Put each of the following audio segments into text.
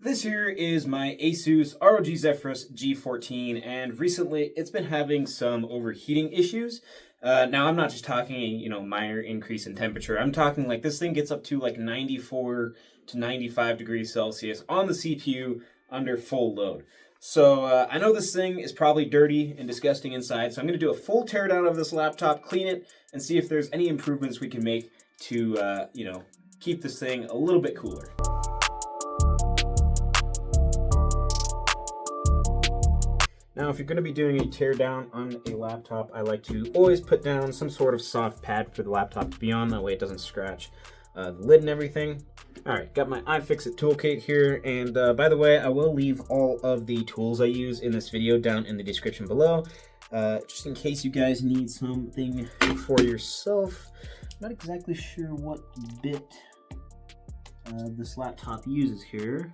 This here is my ASUS ROG Zephyrus G14, and recently it's been having some overheating issues. Now I'm not just talking a minor increase in temperature. I'm talking like this thing gets up to like 94 to 95 degrees Celsius on the CPU under full load. So I know this thing is probably dirty and disgusting inside, so I'm going to do a full teardown of this laptop, clean it, and see if there's any improvements we can make to keep this thing a little bit cooler. Now, if you're going to be doing a teardown on a laptop, I like to always put down some sort of soft pad for the laptop to be on. That way it doesn't scratch the lid and everything. All right, got my iFixit toolkit here. And by the way, I will leave all of the tools I use in this video down in the description below. Just in case you guys need something for yourself. Not exactly sure what bit this laptop uses here.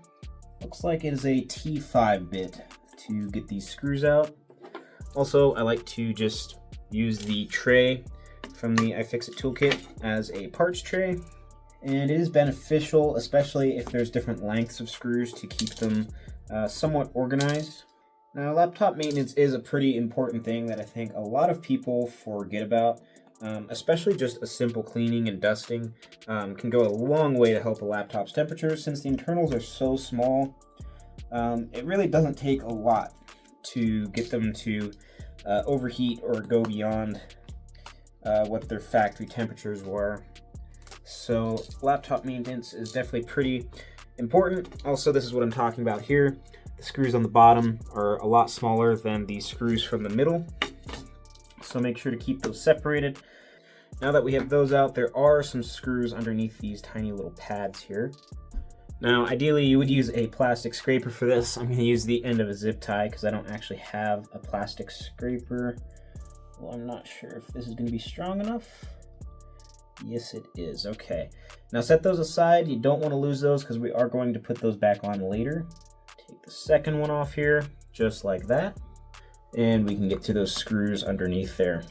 Looks like it is a T5 bit to get these screws out. Also, I like to just use the tray from the iFixit toolkit as a parts tray, and it is beneficial, especially if there's different lengths of screws, to keep them somewhat organized. Now, laptop maintenance is a pretty important thing that I think a lot of people forget about, especially just a simple cleaning and dusting can go a long way to help a laptop's temperature. Since the internals are so small, it really doesn't take a lot to get them to overheat or go beyond what their factory temperatures were. So laptop maintenance is definitely pretty important. Also, this is what I'm talking about here. The screws on the bottom are a lot smaller than the screws from the middle, so make sure to keep those separated. Now that we have those out, there are some screws underneath these tiny little pads here. Now, ideally, you would use a plastic scraper for this. I'm going to use the end of a zip tie because I don't actually have a plastic scraper. Well, I'm not sure if this is going to be strong enough. Yes, it is. Okay. Now, set those aside. You don't want to lose those because we are going to put those back on later. Take the second one off here, just like that. And we can get to those screws underneath there.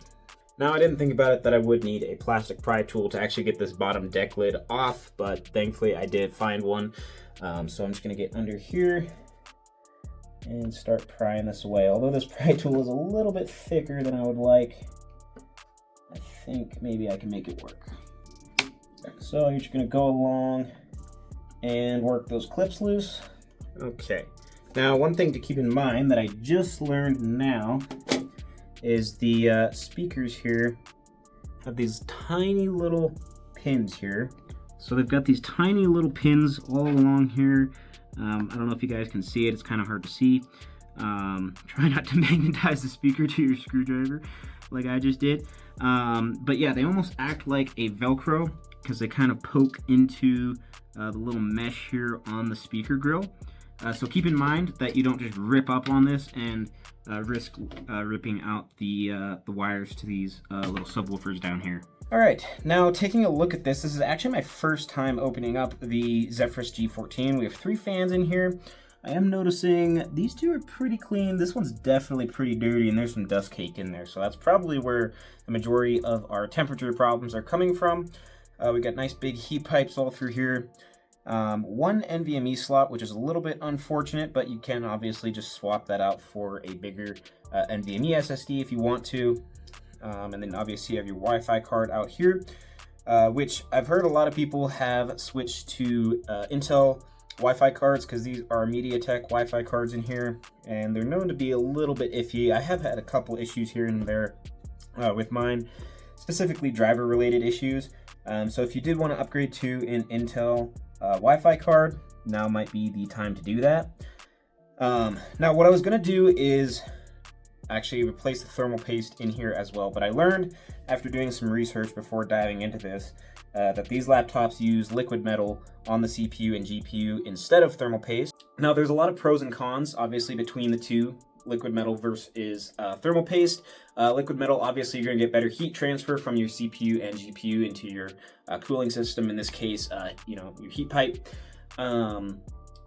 Now, I didn't think about it that I would need a plastic pry tool to actually get this bottom deck lid off, but thankfully I did find one. So I'm just going to get under here and start prying this away. Although this pry tool is a little bit thicker than I would like, I think maybe I can make it work. So you're just going to go along and work those clips loose. Okay. Now, one thing to keep in mind that I just learned now is the speakers here have these tiny little pins here. So they've got these tiny little pins all along here. I don't know if you guys can see it. It's kind of hard to see. Try not to magnetize the speaker to your screwdriver like I just did. But yeah, they almost act like a Velcro because they kind of poke into the little mesh here on the speaker grill. So keep in mind that you don't just rip up on this and risk ripping out the wires to these little subwoofers down here. All right, now taking a look at this is actually my first time opening up the Zephyrus G14. We have 3 fans in here. I am noticing these 2 are pretty clean. This one's definitely pretty dirty, and there's some dust caked in there. So that's probably where the majority of our temperature problems are coming from. We got nice big heat pipes all through here. One NVMe slot, which is a little bit unfortunate, but you can obviously just swap that out for a bigger NVMe SSD if you want to. And then obviously you have your Wi-Fi card out here, which I've heard a lot of people have switched to Intel Wi-Fi cards because these are MediaTek Wi-Fi cards in here, and they're known to be a little bit iffy. I have had a couple issues here and there with mine, specifically driver-related issues. So if you did want to upgrade to an Intel Wi-Fi card, now might be the time to do that. Now what I was going to do is actually replace the thermal paste in here as well, but I learned after doing some research before diving into this that these laptops use liquid metal on the CPU and GPU instead of thermal paste. Now there's a lot of pros and cons obviously between the two, liquid metal versus thermal paste. Liquid metal, obviously you're going to get better heat transfer from your CPU and GPU into your cooling system, in this case your heat pipe.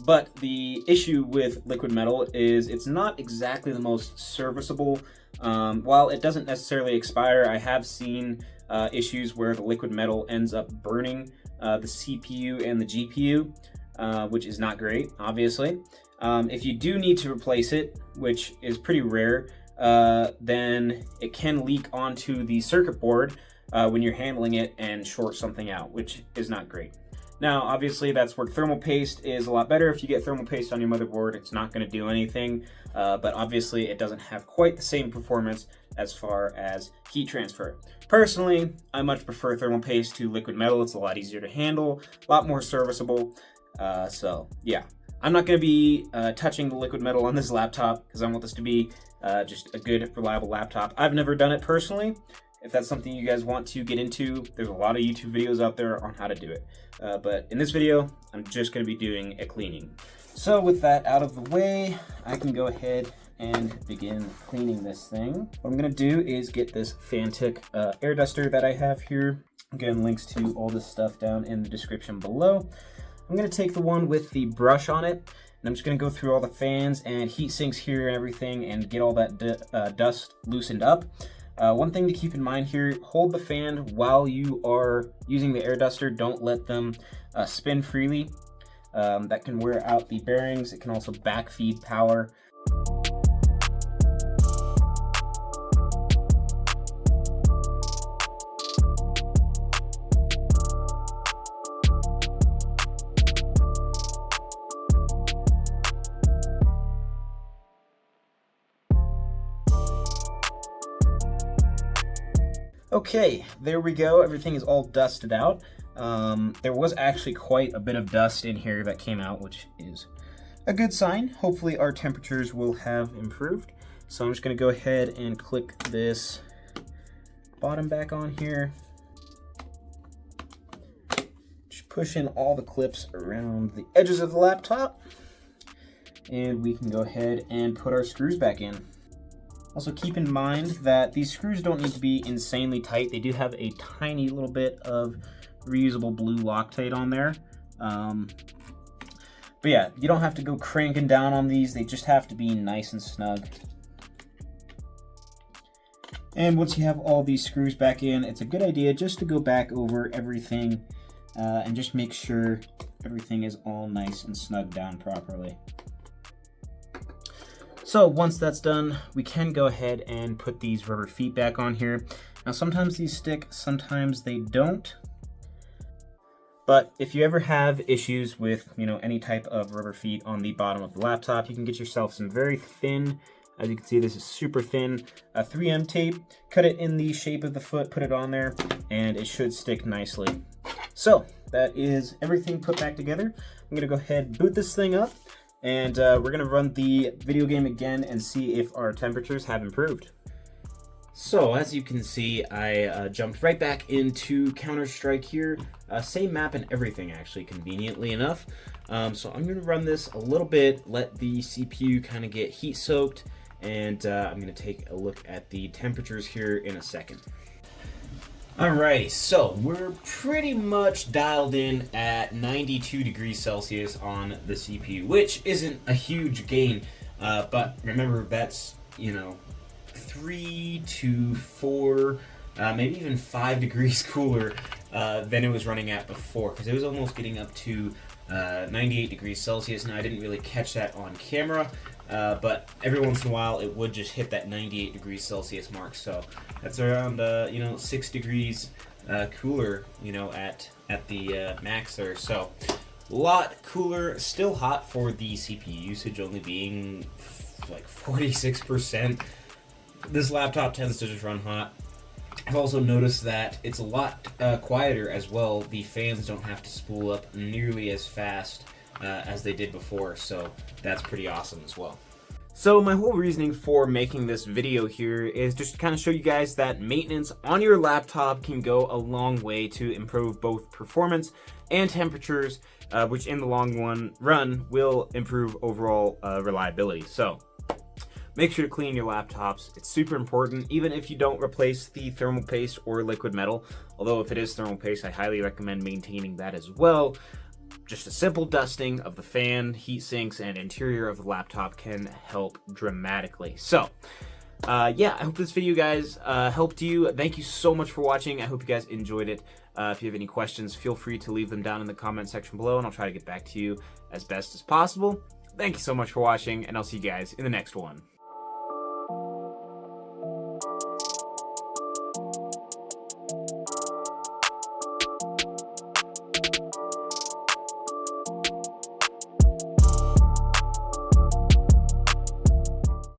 But the issue with liquid metal is it's not exactly the most serviceable. While it doesn't necessarily expire, I have seen issues where the liquid metal ends up burning the CPU and the GPU. which is not great, obviously. If you do need to replace it, which is pretty rare, then it can leak onto the circuit board when you're handling it and short something out, which is not great. Now, obviously, that's where thermal paste is a lot better. If you get thermal paste on your motherboard, it's not going to do anything, but obviously it doesn't have quite the same performance as far as heat transfer. Personally, I much prefer thermal paste to liquid metal. It's a lot easier to handle, a lot more serviceable. So yeah, I'm not going to be touching the liquid metal on this laptop because I want this to be just a good, reliable laptop. I've never done it personally. If that's something you guys want to get into, there's a lot of YouTube videos out there on how to do it. But in this video, I'm just going to be doing a cleaning. So with that out of the way, I can go ahead and begin cleaning this thing. What I'm going to do is get this Fantic air duster that I have here. Again, links to all this stuff down in the description below. I'm going to take the one with the brush on it, and I'm just going to go through all the fans and heat sinks here and everything and get all that dust loosened up. One thing to keep in mind here, hold the fan while you are using the air duster. Don't let them spin freely. That can wear out the bearings. It can also backfeed power. Okay, there we go. Everything is all dusted out. There was actually quite a bit of dust in here that came out, which is a good sign. Hopefully our temperatures will have improved. So I'm just going to go ahead and click this bottom back on here. Just push in all the clips around the edges of the laptop. And we can go ahead and put our screws back in. Also keep in mind that these screws don't need to be insanely tight. They do have a tiny little bit of reusable blue Loctite on there. But yeah, you don't have to go cranking down on these. They just have to be nice and snug. And once you have all these screws back in, it's a good idea just to go back over everything and just make sure everything is all nice and snug down properly. So once that's done, we can go ahead and put these rubber feet back on here. Now sometimes these stick, sometimes they don't. But if you ever have issues with, any type of rubber feet on the bottom of the laptop, you can get yourself some very thin, as you can see, this is super thin, 3M tape. Cut it in the shape of the foot, put it on there, and it should stick nicely. So that is everything put back together. I'm gonna go ahead and boot this thing up. And we're going to run the video game again and see if our temperatures have improved. So as you can see, I jumped right back into Counter-Strike here. Same map and everything, actually, conveniently enough. So I'm going to run this a little bit, let the CPU kind of get heat soaked, and I'm going to take a look at the temperatures here in a second. Alrighty, so we're pretty much dialed in at 92 degrees Celsius on the CPU, which isn't a huge gain, but remember that's, 3 to 4, maybe even 5 degrees cooler than it was running at before, because it was almost getting up to 98 degrees Celsius. Now I didn't really catch that on camera, but every once in a while it would just hit that 98 degrees Celsius mark. So that's around 6 degrees cooler, at the max there. So a lot cooler, still hot for the CPU usage only being like 46%. This laptop tends to just run hot. I've also noticed that it's a lot quieter as well. The fans don't have to spool up nearly as fast as they did before, so that's pretty awesome as well. So my whole reasoning for making this video here is just to kind of show you guys that maintenance on your laptop can go a long way to improve both performance and temperatures, which in the long run will improve overall reliability. So make sure to clean your laptops. It's super important, even if you don't replace the thermal paste or liquid metal. Although if it is thermal paste, I highly recommend maintaining that as well. Just a simple dusting of the fan, heat sinks, and interior of the laptop can help dramatically. So, yeah, I hope this video, guys, helped you. Thank you so much for watching. I hope you guys enjoyed it. If you have any questions, feel free to leave them down in the comment section below, and I'll try to get back to you as best as possible. Thank you so much for watching, and I'll see you guys in the next one.